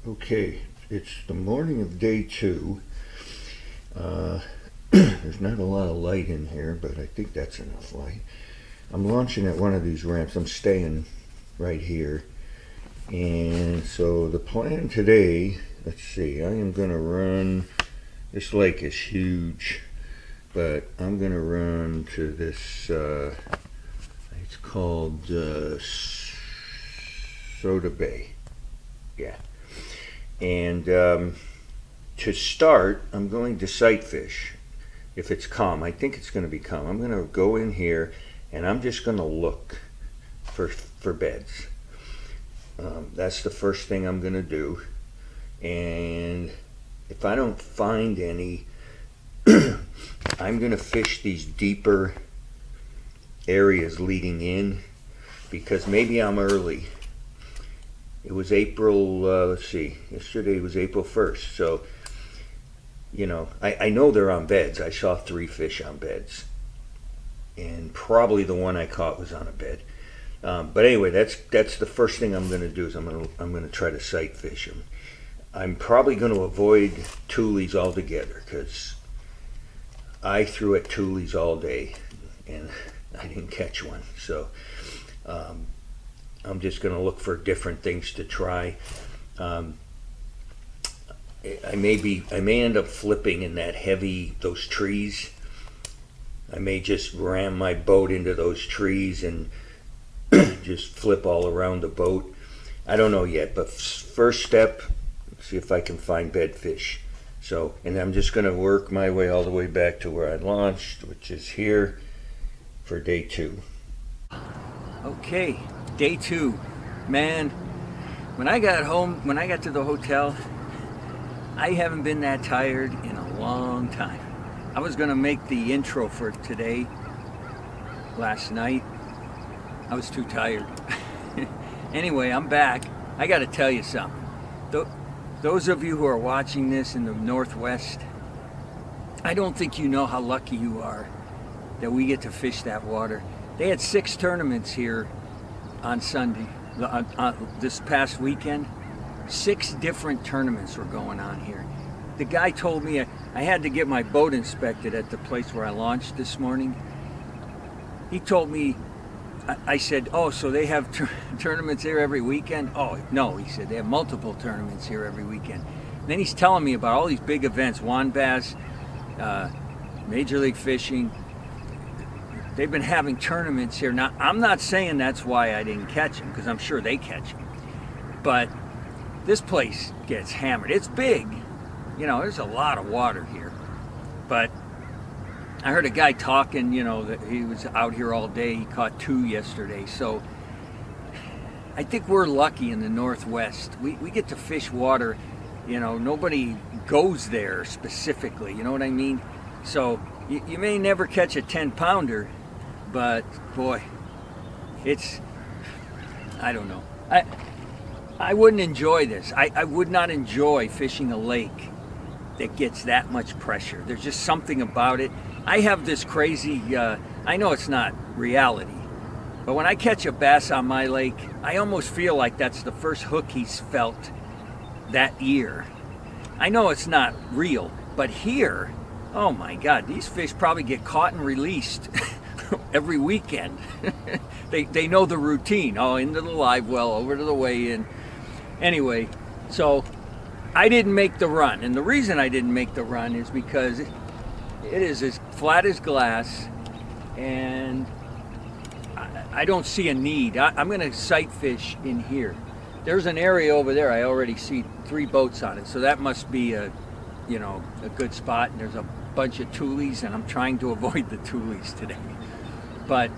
Okay, it's the morning of day 2. There's not a lot of light in here, but I think that's enough light. I'm launching at one of these ramps. I'm staying right here. And so the plan today, let's see, I am going to run, this lake is huge, but I'm going to run to this, it's called Soda Bay. Yeah. And to start, I'm going to sight fish if it's calm. I think it's going to be calm. I'm going to go in here and I'm just going to look for beds. That's the first thing I'm going to do. And if I don't find any, I'm going to fish these deeper areas leading in, because maybe I'm early. It was April, let's see, yesterday was April 1st. So, you know, I know they're on beds. I saw 3 fish on beds. And probably the one I caught was on a bed. But anyway, that's the first thing I'm going to do is I'm going to try to sight fish them. I'm probably going to avoid tulies altogether, because I threw at tulies all day and I didn't catch one. So I'm just going to look for different things to try. I may end up flipping in that those trees. I may just ram my boat into those trees and just flip all around the boat. I don't know yet, but first step, see if I can find bedfish. So, and I'm just going to work my way all the way back to where I launched, which is here for day 2. Okay, day 2. Man, when I got home, when I got to the hotel, I haven't been that tired in a long time. I was going to make the intro for today last night. I was too tired. Anyway, I'm back. I got to tell you something. Those of you who are watching this in the Northwest, I don't think you know how lucky you are that we get to fish that water. They had 6 tournaments here on Sunday, this past weekend. 6 different tournaments were going on here. The guy told me I had to get my boat inspected at the place where I launched this morning. He told me, I said, oh, so they have tournaments here every weekend? Oh, no, he said, they have multiple tournaments here every weekend. And then he's telling me about all these big events, Juan Bass, Major League Fishing. They've been having tournaments here. Now, I'm not saying that's why I didn't catch them, because I'm sure they catch them. But this place gets hammered. It's big. You know, there's a lot of water here. But I heard a guy talking, you know, that he was out here all day. He caught 2 yesterday. So I think we're lucky in the Northwest. We get to fish water, you know, nobody goes there specifically, you know what I mean? So you may never catch a 10-pounder, but boy, it's, I don't know. I wouldn't enjoy this. I would not enjoy fishing a lake that gets that much pressure. There's just something about it. I have this crazy, I know it's not reality, but when I catch a bass on my lake, I almost feel like that's the first hook he's felt that year. I know it's not real, but here, oh my God, these fish probably get caught and released every weekend. They know the routine. Oh, into the live well, over to the weigh-in. Anyway, so I didn't make the run, and the reason I didn't make the run is because it is as flat as glass, and I don't see a need. I'm going to sight fish in here. There's an area over there. I already see 3 boats on it, so that must be a good spot. And there's a bunch of tulies, and I'm trying to avoid the tulies today. But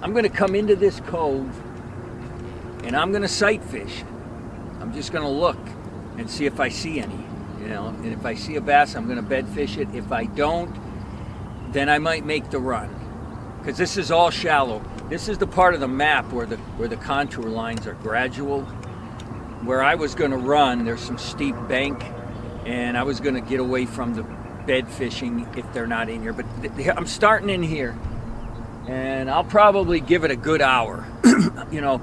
I'm going to come into this cove, and I'm going to sight fish. I'm just going to look and see if I see any. You know, and if I see a bass, I'm going to bed fish it. If I don't, then I might make the run, because this is all shallow. This is the part of the map where the contour lines are gradual. Where I was going to run, there's some steep bank, and I was going to get away from the bed fishing if they're not in here. But I'm starting in here, and I'll probably give it a good hour. You know,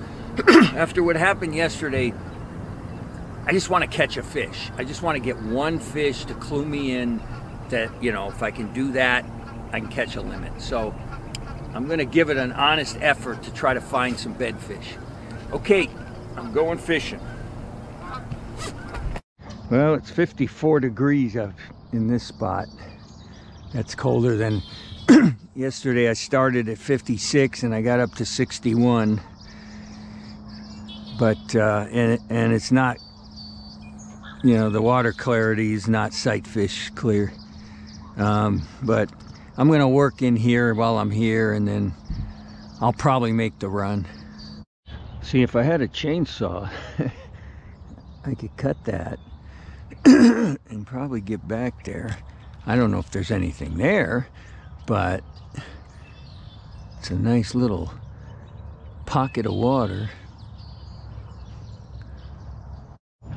after what happened yesterday, I just want to catch a fish. I just want to get one fish to clue me in that, you know, if I can do that, I can catch a limit. So I'm going to give it an honest effort to try to find some bedfish. Okay, I'm going fishing. Well, it's 54 degrees up in this spot. That's colder than yesterday. I started at 56 and I got up to 61. But and it's not, you know, the water clarity is not sight fish clear. But I'm gonna work in here while I'm here, and then I'll probably make the run. See, if I had a chainsaw, I could cut that and probably get back there. I don't know if there's anything there, but it's a nice little pocket of water.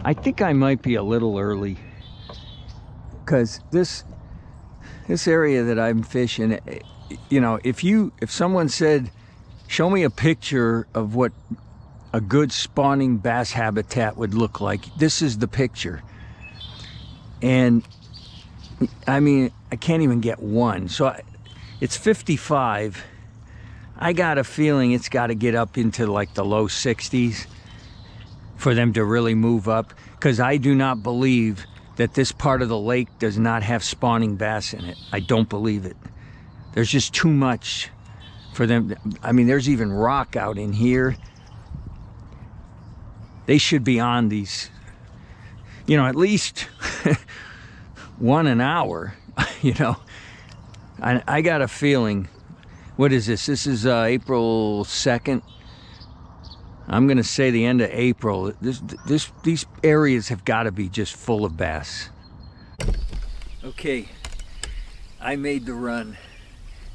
I think I might be a little early, because this area that I'm fishing, you know, if someone said, show me a picture of what a good spawning bass habitat would look like, this is the picture. And I mean, I can't even get one. So it's 55. I got a feeling it's got to get up into like the low 60s for them to really move up, because I do not believe that this part of the lake does not have spawning bass in it. I don't believe it. There's just too much for them. I mean, there's even rock out in here. They should be on these, you know, at least one an hour, you know. I got a feeling, what is this? This is April 2nd. I'm gonna say the end of April. These areas have got to be just full of bass. Okay, I made the run.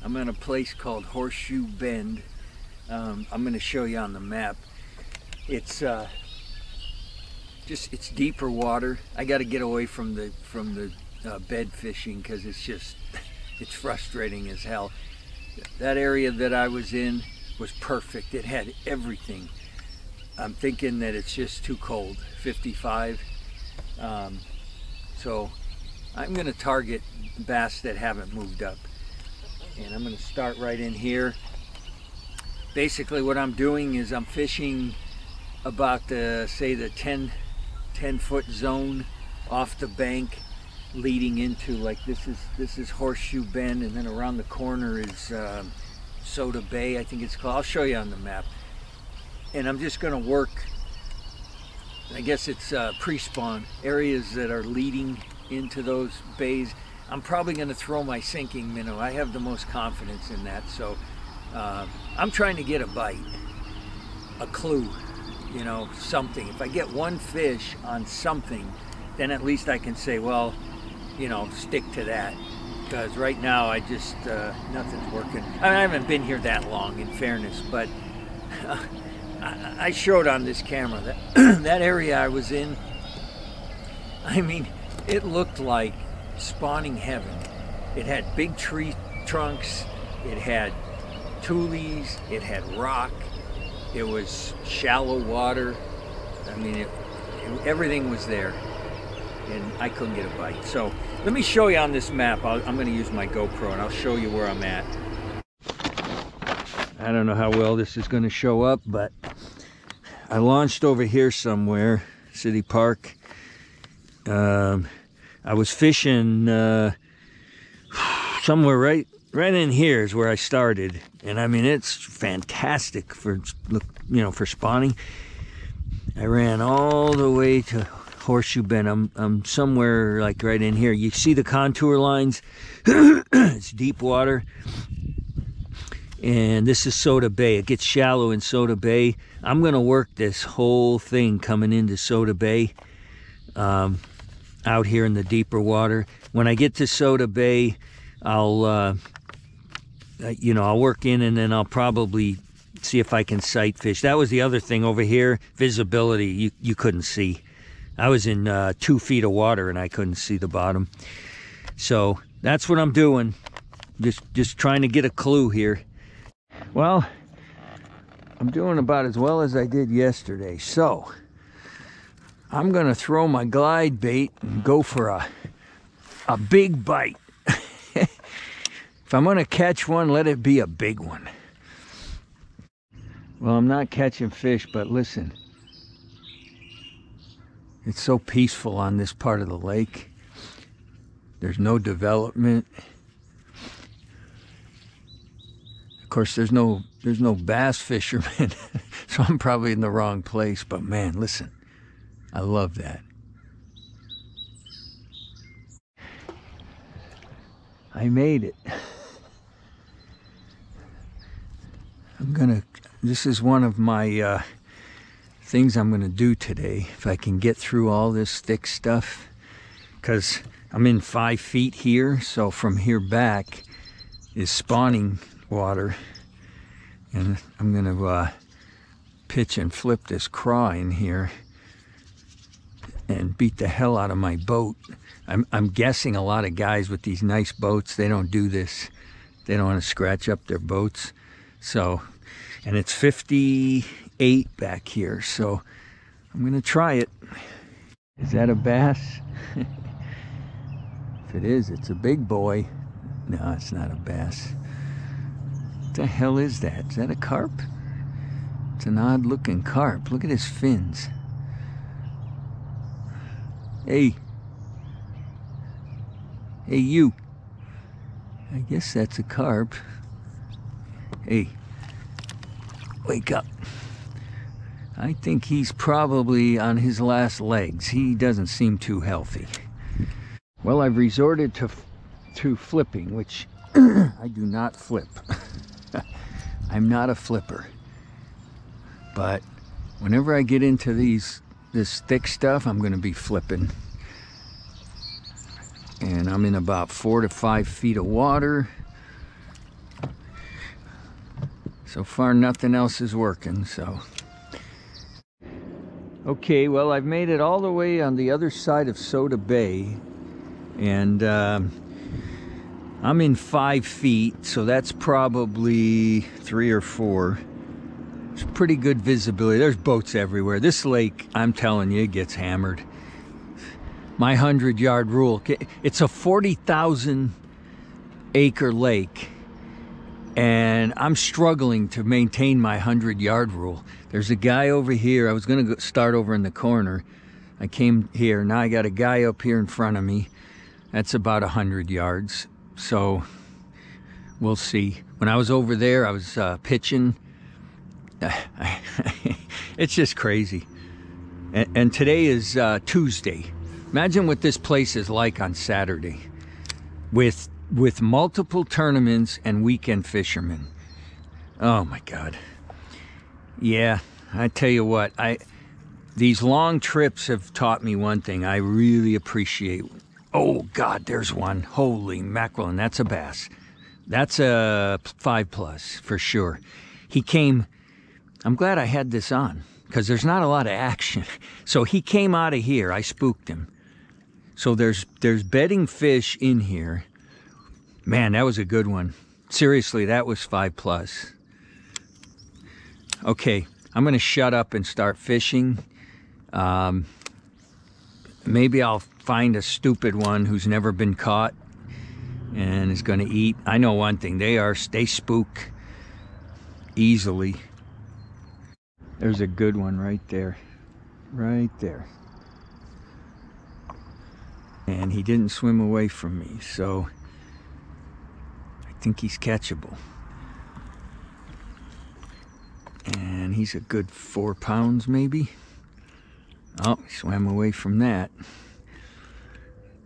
I'm in a place called Horseshoe Bend. I'm gonna show you on the map. It's it's deeper water. I got to get away from the bed fishing, because it's frustrating as hell. That area that I was in was perfect. It had everything. I'm thinking that it's just too cold, 55. So I'm gonna target bass that haven't moved up. And I'm gonna start right in here. Basically what I'm doing is I'm fishing about say the 10 foot zone off the bank, leading into, like, this is Horseshoe Bend, and then around the corner is Soda Bay, I think it's called. I'll show you on the map. And I'm just going to work, I guess it's pre-spawn areas that are leading into those bays. I'm probably going to throw my sinking minnow. I have the most confidence in that. So I'm trying to get a bite, a clue, you know, something. If I get one fish on something, then at least I can say, well, you know, stick to that. Because right now I just, nothing's working. I mean, I haven't been here that long, in fairness, but I showed on this camera that that area I was in, I mean, it looked like spawning heaven. It had big tree trunks, it had tules, it had rock, it was shallow water. I mean, everything was there, and I couldn't get a bite. So let me show you on this map. I'm going to use my GoPro and I'll show you where I'm at. I don't know how well this is going to show up, but I launched over here somewhere, City Park. I was fishing somewhere right in here is where I started, and I mean, it's fantastic for, you know, for spawning. I ran all the way to Horseshoe Bend. I'm somewhere like right in here. You see the contour lines? It's deep water. And this is Soda Bay. It gets shallow in Soda Bay. I'm gonna work this whole thing coming into Soda Bay, out here in the deeper water. When I get to Soda Bay, I'll you know, I'll work in, and then I'll probably see if I can sight fish. That was the other thing over here, visibility. You couldn't see. I was in 2 feet of water and I couldn't see the bottom. So that's what I'm doing. Just trying to get a clue here. Well, I'm doing about as well as I did yesterday. So I'm gonna throw my glide bait and go for a big bite. If I'm gonna catch one, let it be a big one. Well, I'm not catching fish, but listen, it's so peaceful on this part of the lake. There's no development. Of course, there's no bass fishermen, so I'm probably in the wrong place. But man, listen, I love that. I made it. This is one of my things I'm gonna do today, if I can get through all this thick stuff, because I'm in 5 feet here, so from here back is spawning water, and I'm gonna pitch and flip this craw in here and beat the hell out of my boat. I'm guessing a lot of guys with these nice boats, they don't do this. They don't want to scratch up their boats. So, and it's 58 back here, so I'm gonna try it. Is that a bass? If it is, it's a big boy. No, it's not a bass. What the hell is that? Is that a carp? It's an odd looking carp. Look at his fins. Hey. Hey, you. I guess that's a carp. Hey. Wake up. I think he's probably on his last legs. He doesn't seem too healthy. Well, I've resorted to flipping, which I do not flip. I'm not a flipper. But whenever I get into this thick stuff, I'm going to be flipping. And I'm in about 4 to 5 feet of water. So far, nothing else is working, so. Okay, well, I've made it all the way on the other side of Soda Bay. And I'm in 5 feet, so that's probably 3 or 4. It's pretty good visibility. There's boats everywhere. This lake, I'm telling you, it gets hammered. My 100-yard rule. It's a 40,000 acre lake, and I'm struggling to maintain my 100-yard rule. There's a guy over here. I was going to start over in the corner. I came here. Now I got a guy up here in front of me. That's about 100 yards. So we'll see. When I was over there, I was pitching. It's just crazy. And today is Tuesday. Imagine what this place is like on Saturday, with multiple tournaments and weekend fishermen. Oh my God. Yeah, I tell you what, these long trips have taught me one thing I really appreciate. Oh God, there's one. Holy mackerel, and that's a bass. That's a 5+ for sure. He came, I'm glad I had this on, because there's not a lot of action. So he came out of here, I spooked him. So there's bedding fish in here. Man, that was a good one. Seriously, that was 5+. Okay, I'm gonna shut up and start fishing. Maybe I'll find a stupid one who's never been caught and is gonna eat. I know one thing, they spook easily. There's a good one right there. Right there. And he didn't swim away from me, so I think he's catchable. And he's a good 4 pounds maybe. Oh, he swam away from that.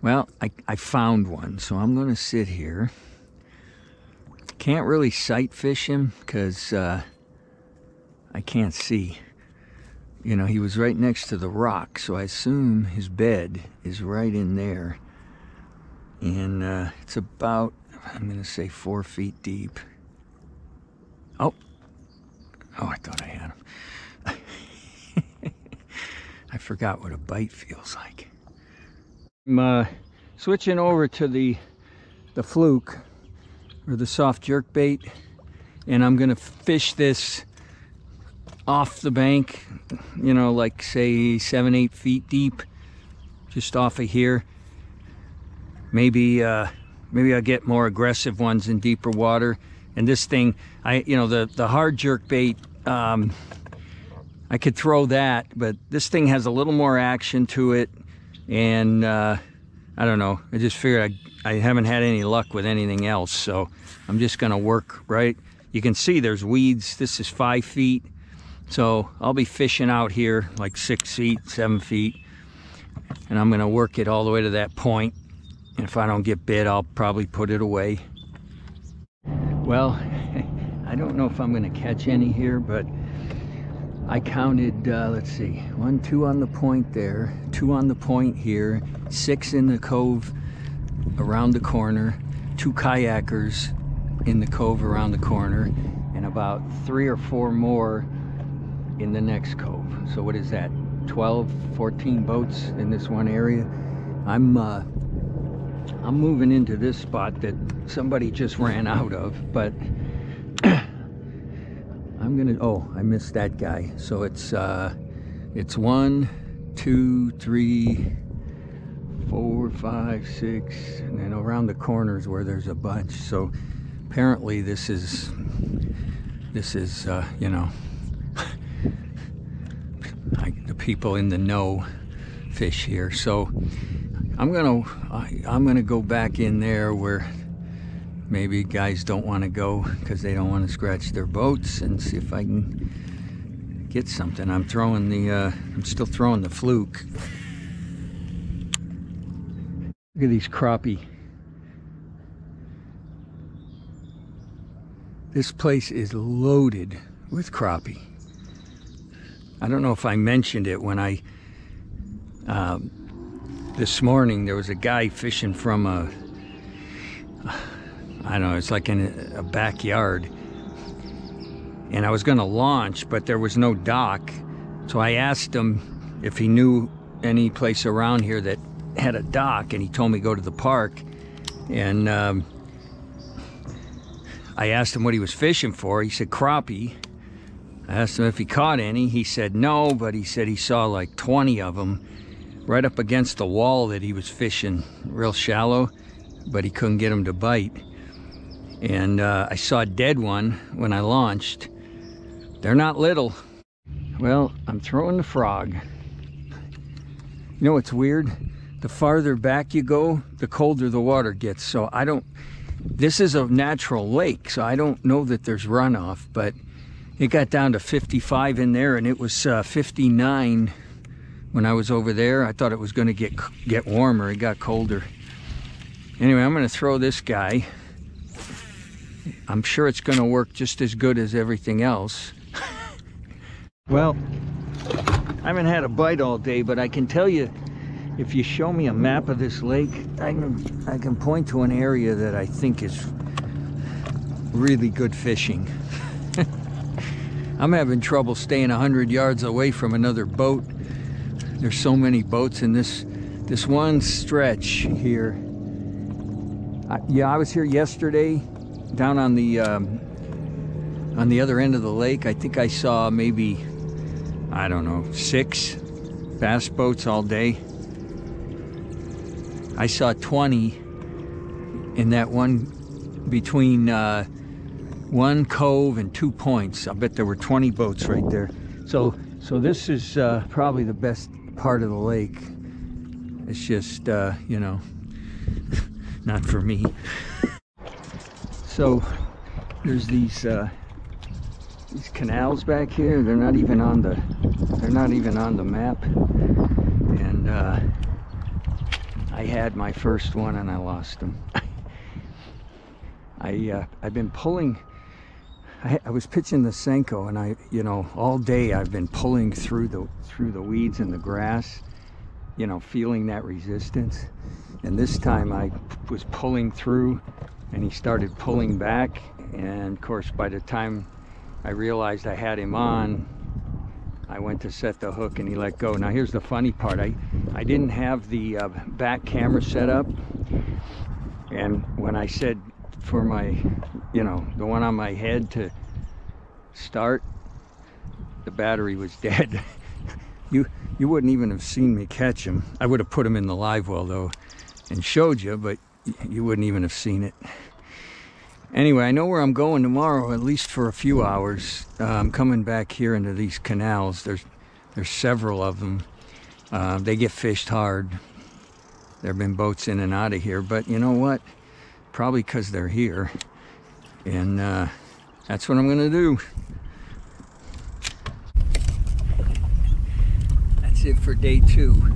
Well, I found one, so I'm gonna sit here. Can't really sight fish him because I can't see. You know, he was right next to the rock, so I assume his bed is right in there. And it's about, I'm gonna say 4 feet deep. Oh, I thought I had him. I forgot what a bite feels like. I'm switching over to the fluke, or the soft jerk bait, and I'm gonna fish this off the bank, you know, like say 7-8 feet deep, just off of here. Maybe I'll get more aggressive ones in deeper water. And this thing, the hard jerk bait, I could throw that, but this thing has a little more action to it. And I don't know, I just figured I haven't had any luck with anything else, so I'm just gonna work, right? You can see there's weeds. This is 5 feet. So I'll be fishing out here like 6 feet, 7 feet. And I'm gonna work it all the way to that point. And if I don't get bit, I'll probably put it away. Well, I don't know if I'm gonna catch any here, but I counted, let's see, 1, 2 on the point there, 2 on the point here, 6 in the cove around the corner, 2 kayakers in the cove around the corner, and about 3 or 4 more in the next cove. So what is that, 12, 14 boats in this one area? I'm moving into this spot that somebody just ran out of, but I'm gonna, oh, I missed that guy. So it's 1, 2, 3, 4, 5, 6, and then around the corners where there's a bunch. So apparently this is you know, the people in the know fish here. So I'm gonna go back in there where maybe guys don't want to go because they don't want to scratch their boats, and see if I can get something. I'm still throwing the fluke. Look at these crappie. This place is loaded with crappie. I don't know if I mentioned it when this morning there was a guy fishing from I don't know, it's like in a backyard. And I was gonna launch, but there was no dock. So I asked him if he knew any place around here that had a dock, and he told me go to the park. And I asked him what he was fishing for. He said crappie. I asked him if he caught any. He said no, but he said he saw like 20 of them right up against the wall that he was fishing, real shallow, but he couldn't get them to bite. And I saw a dead one when I launched. They're not little. Well, I'm throwing the frog. You know what's weird? The farther back you go, the colder the water gets. So this is a natural lake, so I don't know that there's runoff, but it got down to 55 in there, and it was 59 when I was over there. I thought it was gonna get warmer. It got colder. Anyway, I'm gonna throw this guy. I'm sure it's gonna work just as good as everything else. Well, I haven't had a bite all day, but I can tell you, if you show me a map of this lake, I can point to an area that I think is really good fishing. I'm having trouble staying 100 yards away from another boat. There's so many boats in this one stretch here. Yeah, I was here yesterday, down on the other end of the lake. I think I saw maybe, I don't know, 6 bass boats all day. I saw 20 in that one, between one cove and 2 points. I bet there were 20 boats right there. So this is probably the best part of the lake. It's just, you know, not for me. So there's these canals back here. They're not even on the map. And I had my first one and I lost them. I've been pulling. I was pitching the Senko, and all day I've been pulling through the weeds and the grass, feeling that resistance. And this time I was pulling through, and he started pulling back. And of course, by the time I realized I had him on, I went to set the hook and he let go. Now here's the funny part. I didn't have the back camera set up, and when I said for my, the one on my head to start, the battery was dead. You wouldn't even have seen me catch him. I would have put him in the live well though and showed you, but you wouldn't even have seen it. Anyway, I know where I'm going tomorrow, at least for a few hours. I'm coming back here into these canals. There's several of them. They get fished hard. There have been boats in and out of here, but you know what? Probably because they're here. And that's what I'm gonna do. That's it for day 2.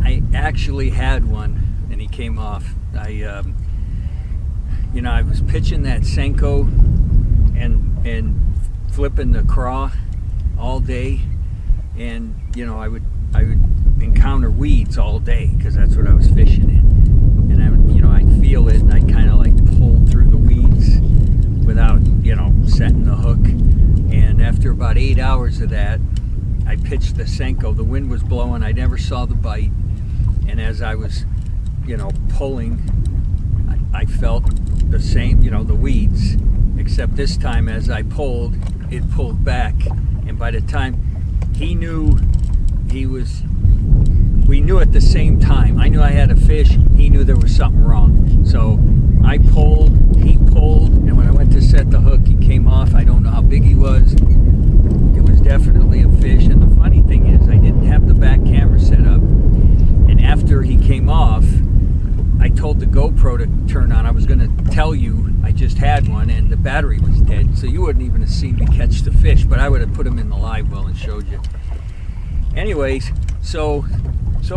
I actually had one and he came off. You know, I was pitching that Senko and flipping the craw all day, and you know, I would encounter weeds all day because that's what I was fishing in, and you know, I'd feel it and I'd kind of like pull through the weeds without, you know, setting the hook. And after about 8 hours of that, I pitched the Senko. The wind was blowing. I never saw the bite, and as I was, you know, pulling, I felt the same, you know, the weeds, except this time as I pulled, it pulled back. And by the time he knew we knew at the same time. I knew I had a fish, he knew there was something wrong. So I pulled, he pulled, and when I went to set the hook, he came off. I don't know how big he was. It was definitely a fish. And the funny thing is, I didn't have the back camera set up. And after he came off, I told the GoPro to turn on. I was going to tell you I just had one and the battery was dead, so you wouldn't even have seen me catch the fish, but I would have put him in the live well and showed you. Anyways, so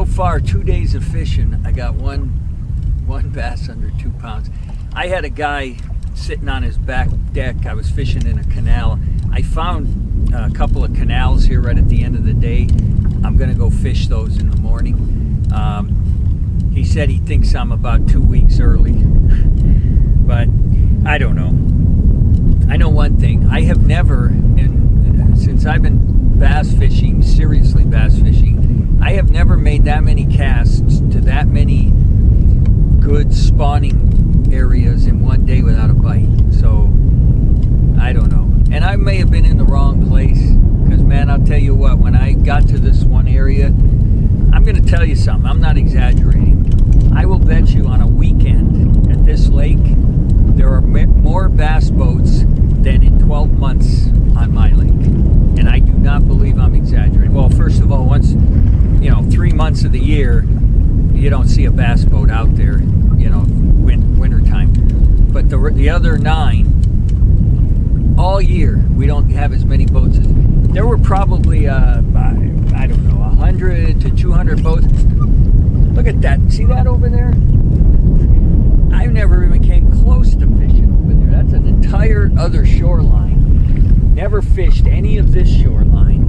far 2 days of fishing, I got one bass under 2 pounds. I had a guy sitting on his back deck. I was fishing in a canal. I found a couple of canals here right at the end of the day. I'm going to go fish those in the morning. He said he thinks I'm about 2 weeks early, but I don't know. I know one thing. I have never, since I've been bass fishing, seriously bass fishing, I have never made that many casts to that many good spawning areas in one day without a bite. So, I don't know. And I may have been in the wrong place, because man, I'll tell you what, when I got to this one area, I'm going to tell you something. I'm not exaggerating. I will bet you on a weekend at this lake, there are more bass boats than in 12 months on my lake. And I do not believe I'm exaggerating. Well, first of all, once, you know, 3 months of the year, you don't see a bass boat out there, you know, wintertime. But the other 9, all year, we don't have as many boats. There were probably, I don't know, 100 to 200 boats. Look at that. See that over there? I never even came close to fishing over there. That's an entire other shoreline. Never fished any of this shoreline.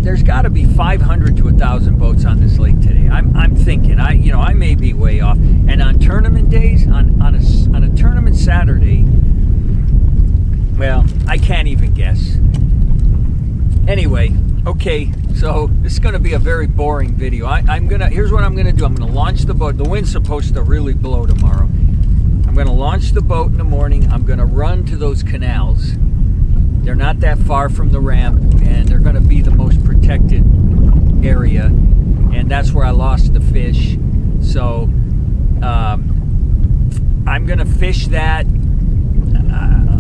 There's got to be 500 to 1,000 boats on this lake today. I'm thinking. I may be way off. And on tournament days, on a tournament Saturday, well, I can't even guess. Anyway, okay, so this is going to be a very boring video. Here's what I'm going to do. I'm going to launch the boat. The wind's supposed to really blow tomorrow. I'm going to launch the boat in the morning. I'm going to run to those canals. They're not that far from the ramp, and they're going to be the most protected area, and that's where I lost the fish. So I'm going to fish that.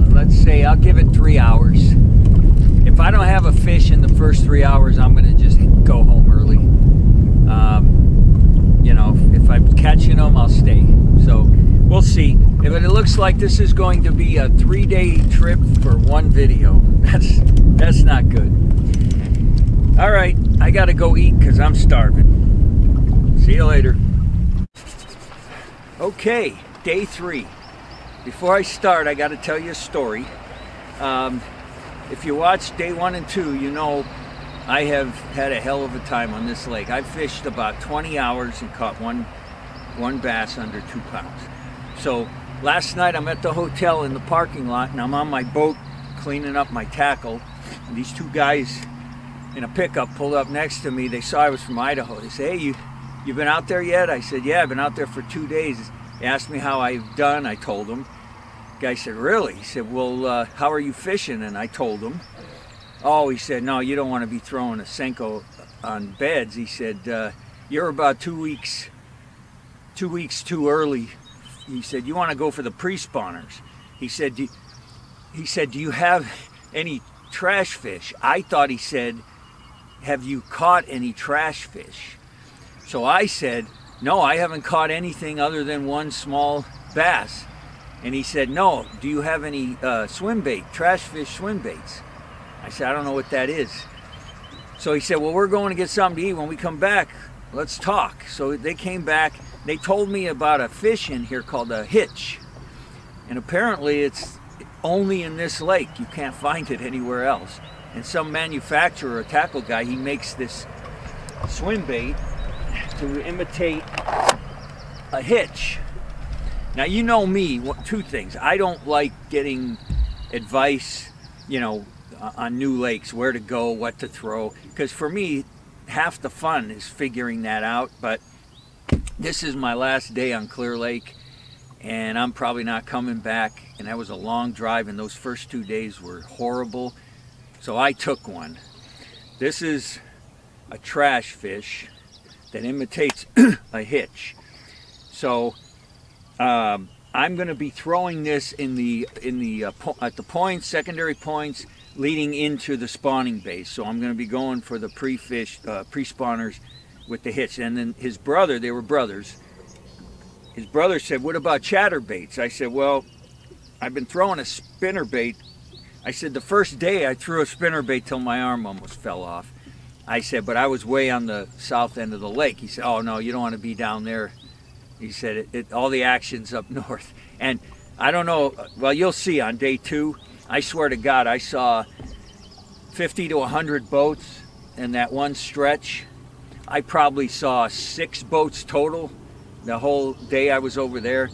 Let's say I'll give it 3 hours. If I don't have a fish in the first 3 hours, I'm going to just go home early. You know, if I'm catching them, I'll stay. So we'll see. If it looks like this is going to be a 3-day trip for one video, that's not good. All right, I got to go eat because I'm starving. See you later. Okay, day 3. Before I start, I got to tell you a story. If you watch day 1 and 2, you know I have had a hell of a time on this lake. I've fished about 20 hours and caught one bass under 2 pounds. So last night I'm at the hotel in the parking lot, and I'm on my boat cleaning up my tackle. And these 2 guys in a pickup pulled up next to me. They saw I was from Idaho. They said, "Hey, you been out there yet?" I said, "Yeah, I've been out there for 2 days." They asked me how I've done. I told them. Guy said, really? He said, well, how are you fishing? And I told him. Oh, he said, no, you don't want to be throwing a Senko on beds. He said, you're about 2 weeks too early. He said, you want to go for the pre-spawners. He said, do you have any trash fish? I thought he said, have you caught any trash fish? So I said, no, I haven't caught anything other than one small bass. And he said, no, do you have any swim bait, trash fish swim baits? I said, I don't know what that is. So he said, well, we're going to get something to eat. When we come back, let's talk. So they came back. They told me about a fish in here called a hitch. And apparently it's only in this lake. You can't find it anywhere else. And some manufacturer, a tackle guy, he makes this swim bait to imitate a hitch. Now, you know me, two things. I don't like getting advice, you know, on new lakes, where to go, what to throw. Because for me, half the fun is figuring that out. But this is my last day on Clear Lake, and I'm probably not coming back. And that was a long drive, and those first 2 days were horrible. So I took one. This is a trash fish that imitates a hitch. So I'm going to be throwing this at the points, secondary points, leading into the spawning base. So I'm going to be going for the pre-spawners with the hitch. And then his brother, they were brothers. His brother said, "What about chatterbaits?" I said, "Well, I've been throwing a spinnerbait." I said, the first day I threw a spinnerbait till my arm almost fell off. I said, but I was way on the south end of the lake. He said, "Oh no, you don't want to be down there." He said, all the action's up north. And I don't know, well, you'll see on day 2, I swear to God, I saw 50 to 100 boats in that one stretch. I probably saw 6 boats total the whole day I was over there.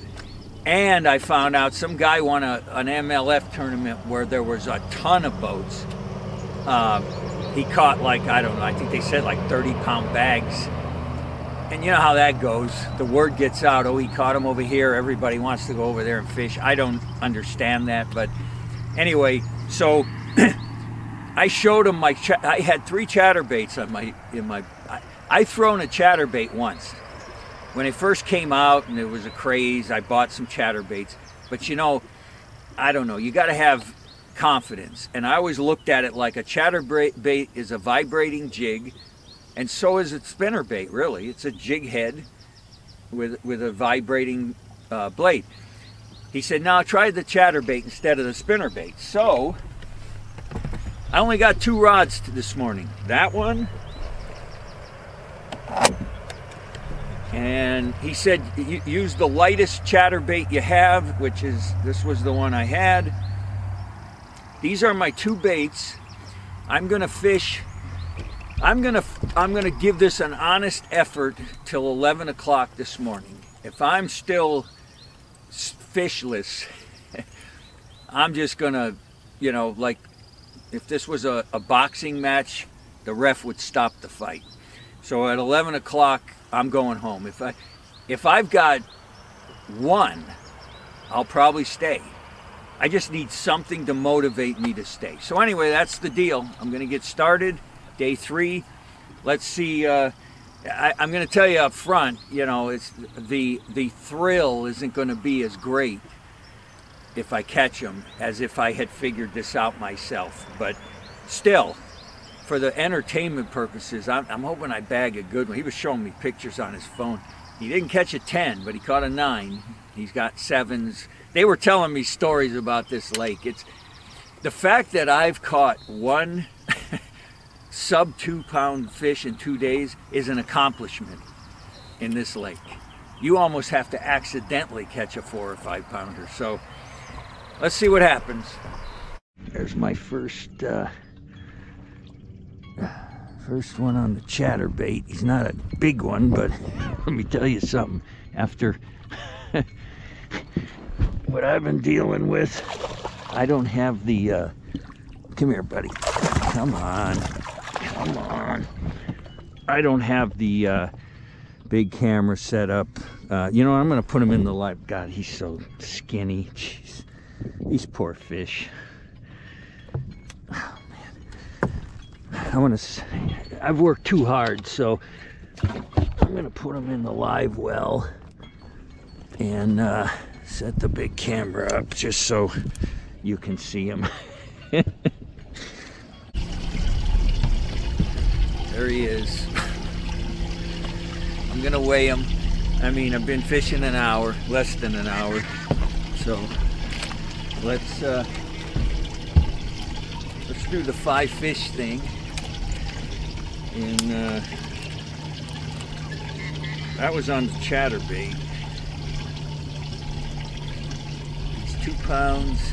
And I found out some guy won an MLF tournament where there was a ton of boats. He caught, like, I don't know, I think they said like 30-pound bags. And you know how that goes. The word gets out, oh, he caught him over here. Everybody wants to go over there and fish. I don't understand that, but anyway, so I showed him I had 3 chatterbaits I've thrown a chatterbait once. When it first came out and it was a craze, I bought some chatterbaits. But you know, I don't know, you got to have confidence. And I always looked at it like a chatterbait is a vibrating jig, and so is a spinnerbait, really. It's a jig head with a vibrating blade. He said, "Now try the chatterbait instead of the spinnerbait." So I only got 2 rods this morning. That one, and he said, use the lightest chatterbait you have, which is, this was the one I had. These are my 2 baits. I'm gonna fish. I'm gonna give this an honest effort till 11 o'clock this morning. If I'm still fishless, I'm just gonna, you know, like if this was a boxing match, the ref would stop the fight. So at 11 o'clock, I'm going home. If I've got 1, I'll probably stay. I just need something to motivate me to stay. So anyway, that's the deal. I'm gonna get started. Day 3. Let's see. I'm going to tell you up front, you know, it's the thrill isn't going to be as great if I catch them as if I had figured this out myself. But still, for the entertainment purposes, I'm hoping I bag a good one. He was showing me pictures on his phone. He didn't catch a 10, but he caught a 9. He's got 7s. They were telling me stories about this lake. It's the fact that I've caught 1 sub 2-pound fish in 2 days is an accomplishment in this lake. You almost have to accidentally catch a 4 or 5 pounder. So let's see what happens. There's my first one on the chatterbait. He's not a big one, but let me tell you something. After what I've been dealing with, I don't have the come here, buddy. Come on. Come on. I don't have the big camera set up. You know, I'm going to put him in the light. God, he's so skinny. Jeez. These poor fish. Oh man, I've worked too hard, so I'm gonna put them in the live well and set the big camera up just so you can see them. There he is. I'm gonna weigh him. I mean, I've been fishing an hour, less than an hour. So let's do the 5 fish thing. And that was on the chatterbait. It's 2 pounds,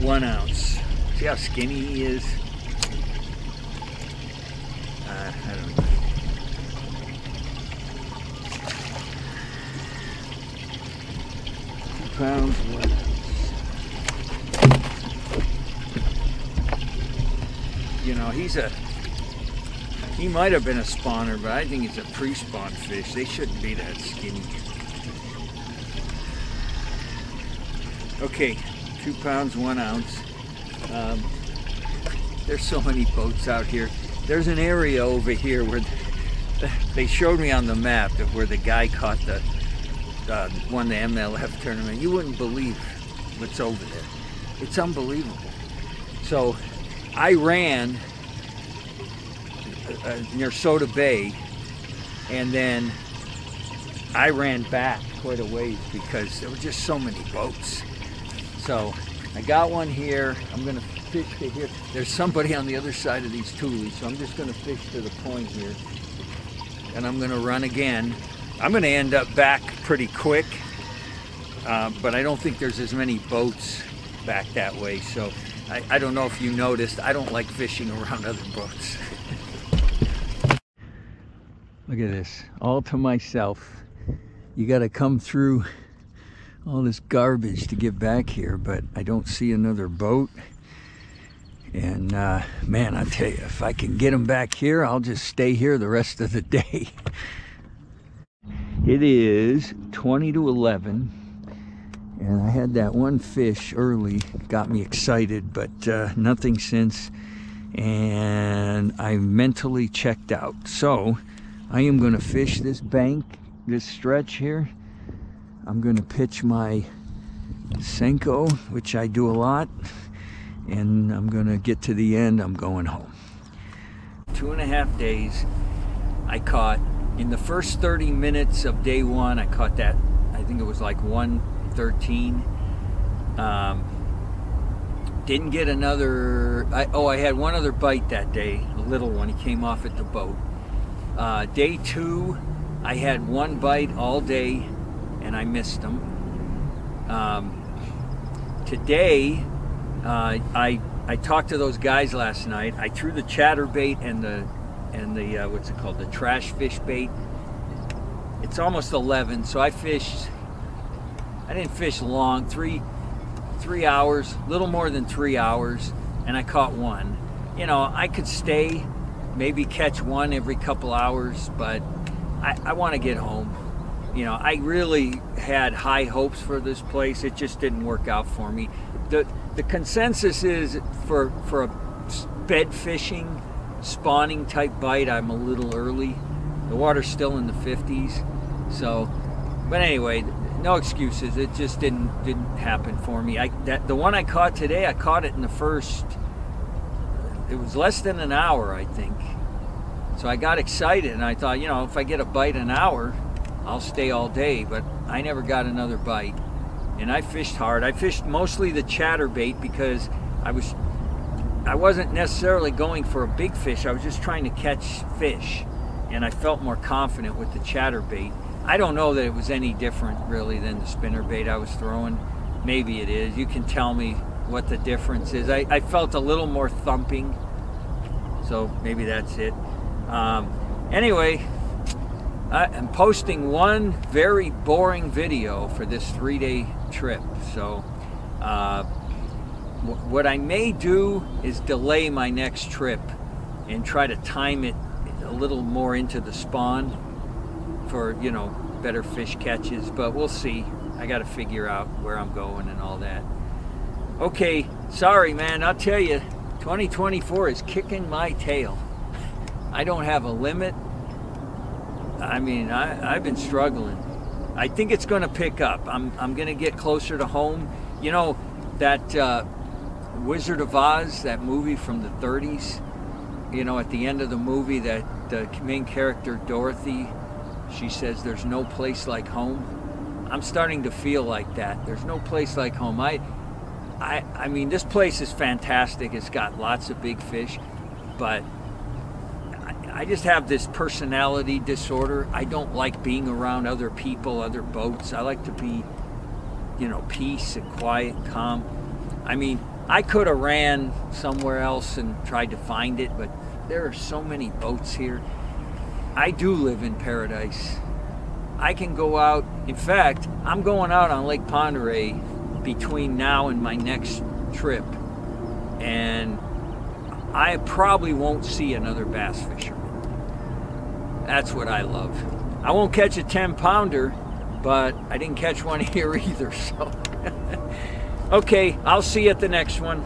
1 ounce. See how skinny he is? I don't know. Pounds, 1 ounce. You know, he might have been a spawner, but I think it's a pre-spawn fish. They shouldn't be that skinny. Okay, 2 pounds, 1 ounce. There's so many boats out here. There's an area over here where they showed me on the map that where the guy caught won the MLF tournament. You wouldn't believe what's over there. It's unbelievable. So I ran near Soda Bay, and then I ran back quite a ways because there were just so many boats. So I got one here. I'm gonna fish to here. There's somebody on the other side of these tules, so I'm just gonna fish to the point here, and I'm gonna run again. I'm going to end up back pretty quick, but I don't think there's as many boats back that way. So I don't know if you noticed, I don't like fishing around other boats. Look at this, all to myself. You got to come through all this garbage to get back here, but I don't see another boat. And man, I tell you, if I can get them back here, I'll just stay here the rest of the day. It is 20 to 11, and I had that one fish early, got me excited, but nothing since, and I mentally checked out. So I am going to fish this bank, this stretch here. I'm going to pitch my Senko, which I do a lot, and I'm going to get to the end. I'm going home. 2.5 days I caught. In the first 30 minutes of day 1, I caught that, I think it was like 113. Didn't get another, I had one other bite that day, a little one. He came off at the boat. Day 2, I had 1 bite all day, and I missed him. Today, I talked to those guys last night. I threw the chatterbait and the what's it called, the trash fish bait. It's almost 11, so I didn't fish long, 3 hours, little more than 3 hours, and I caught 1. You know, I could stay, maybe catch 1 every couple hours, but I want to get home. You know, I really had high hopes for this place. It just didn't work out for me. The consensus is for a bed fishing, spawning type bite, I'm a little early. The water's still in the 50s, so, but anyway, no excuses. It just didn't happen for me. The one I caught today, I caught it in the first, it was less than an hour, I think. So I got excited and I thought, you know, if I get a bite an hour, I'll stay all day, but I never got another bite. And I fished hard. I fished mostly the chatterbait because I wasn't necessarily going for a big fish. I was just trying to catch fish, and I felt more confident with the chatterbait. I don't know that it was any different really than the spinnerbait I was throwing. Maybe it is. You can tell me what the difference is. I felt a little more thumping, so maybe that's it. Anyway, I'm posting one very boring video for this 3-day trip, so what I may do is delay my next trip and try to time it a little more into the spawn for, you know, better fish catches, but we'll see. I got to figure out where I'm going and all that. Okay, sorry, man. I'll tell you, 2024 is kicking my tail. I don't have a limit. I mean, I've been struggling. I think it's going to pick up. I'm going to get closer to home. You know, that Wizard of Oz, that movie from the 30s, you know, at the end of the movie, that the main character, Dorothy, she says, there's no place like home. I'm starting to feel like that. There's no place like home. I mean, this place is fantastic. It's got lots of big fish, but I just have this personality disorder. I don't like being around other people, other boats. I like to be, you know, peace and quiet and calm. I mean, I could have ran somewhere else and tried to find it, but there are so many boats here. I do live in paradise. I can go out. In fact, I'm going out on Lake Ponderay between now and my next trip, and I probably won't see another bass fisherman. That's what I love. I won't catch a 10-pounder, but I didn't catch one here either, so. Okay, I'll see you at the next one.